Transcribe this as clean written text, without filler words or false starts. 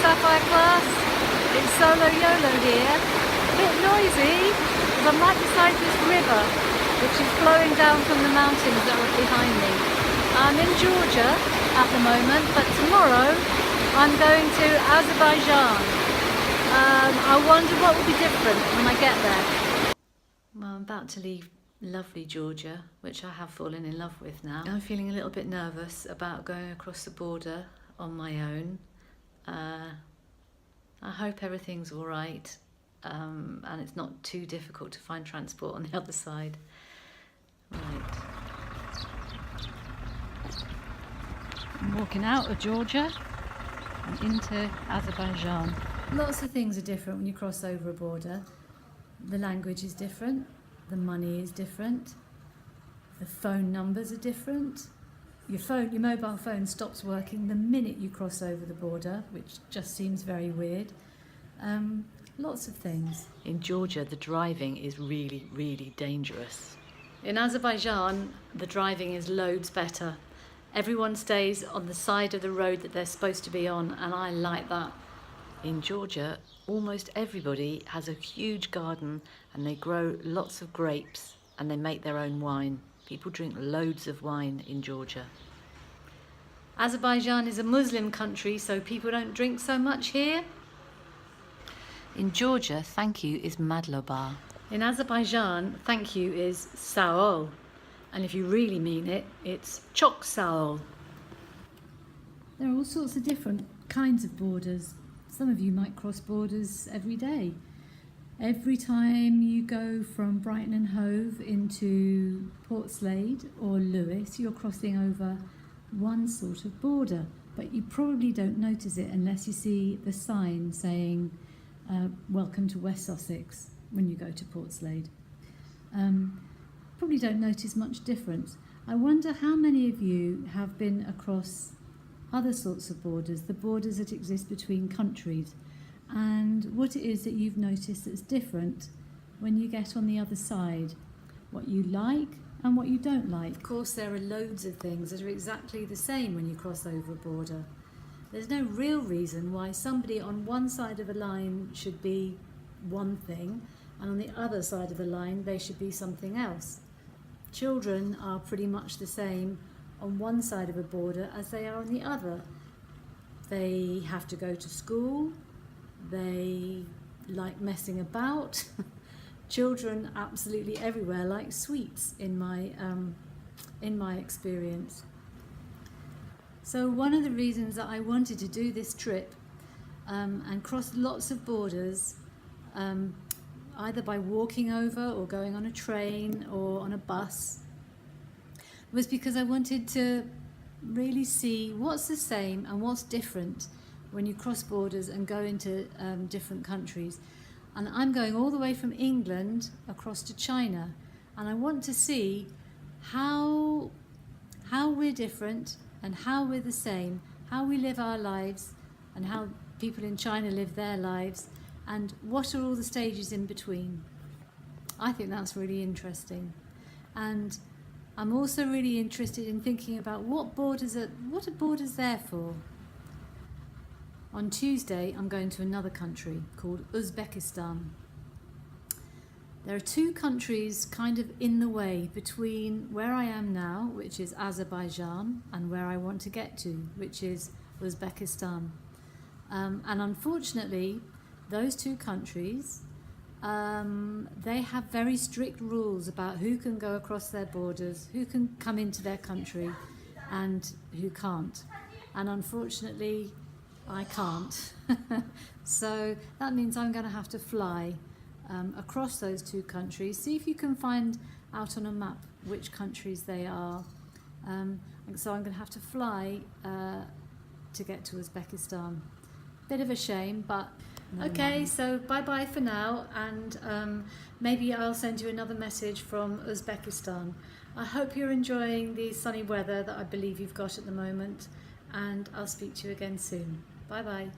Sapphire class. It's solo YOLO here. A bit noisy because I'm right beside this river which is flowing down from the mountains that are behind me. I'm in Georgia at the moment, but tomorrow I'm going to Azerbaijan. I wonder what will be different when I get there. Well, I'm about to leave lovely Georgia, which I have fallen in love with now. I'm feeling a little bit nervous about going across the border on my own. I hope everything's all right, and it's not too difficult to find transport on the other side. Right. I'm walking out of Georgia and into Azerbaijan. Lots of things are different when you cross over a border. The language is different, the money is different, the phone numbers are different. Your mobile phone stops working the minute you cross over the border, which just seems very weird. Lots of things. In Georgia, the driving is really, really dangerous. In Azerbaijan, the driving is loads better. Everyone stays on the side of the road that they're supposed to be on, and I like that. In Georgia, almost everybody has a huge garden and they grow lots of grapes and they make their own wine. People drink loads of wine in Georgia. Azerbaijan is a Muslim country, so people don't drink so much here. In Georgia, thank you is madlobar. In Azerbaijan, thank you is saol. And if you really mean it, it's chok saol. There are all sorts of different kinds of borders. Some of you might cross borders every day. Every time you go from Brighton and Hove into Portslade or Lewes, you're crossing over one sort of border, but you probably don't notice it unless you see the sign saying welcome to West Sussex when you go to Portslade. Probably don't notice much difference. I wonder how many of you have been across other sorts of borders, the borders that exist between countries, and what it is that you've noticed that's different when you get on the other side, what you like and what you don't like. Of course, there are loads of things that are exactly the same when you cross over a border. There's no real reason why somebody on one side of a line should be one thing and on the other side of the line they should be something else. Children are pretty much the same on one side of a border as they are on the other. They have to go to school, they like messing about. Children absolutely everywhere like sweets in my experience. So one of the reasons that I wanted to do this trip and cross lots of borders, either by walking over or going on a train or on a bus, was because I wanted to really see what's the same and what's different when you cross borders and go into different countries. And I'm going all the way from England across to China, and I want to see how we're different and how we're the same, how we live our lives and how people in China live their lives, and what are all the stages in between. I think that's really interesting. And I'm also really interested in thinking about what are borders there for? On Tuesday, I'm going to another country called Uzbekistan. There are two countries kind of in the way between where I am now, which is Azerbaijan, and where I want to get to, which is Uzbekistan. And unfortunately, those two countries, they have very strict rules about who can go across their borders, who can come into their country, and who can't. And unfortunately, I can't. So that means I'm going to have to fly across those two countries. See if you can find out on a map which countries they are. And so I'm going to have to fly to get to Uzbekistan. Bit of a shame, but okay, so bye-bye for now, and maybe I'll send you another message from Uzbekistan. I hope you're enjoying the sunny weather that I believe you've got at the moment, and I'll speak to you again soon. Bye-bye.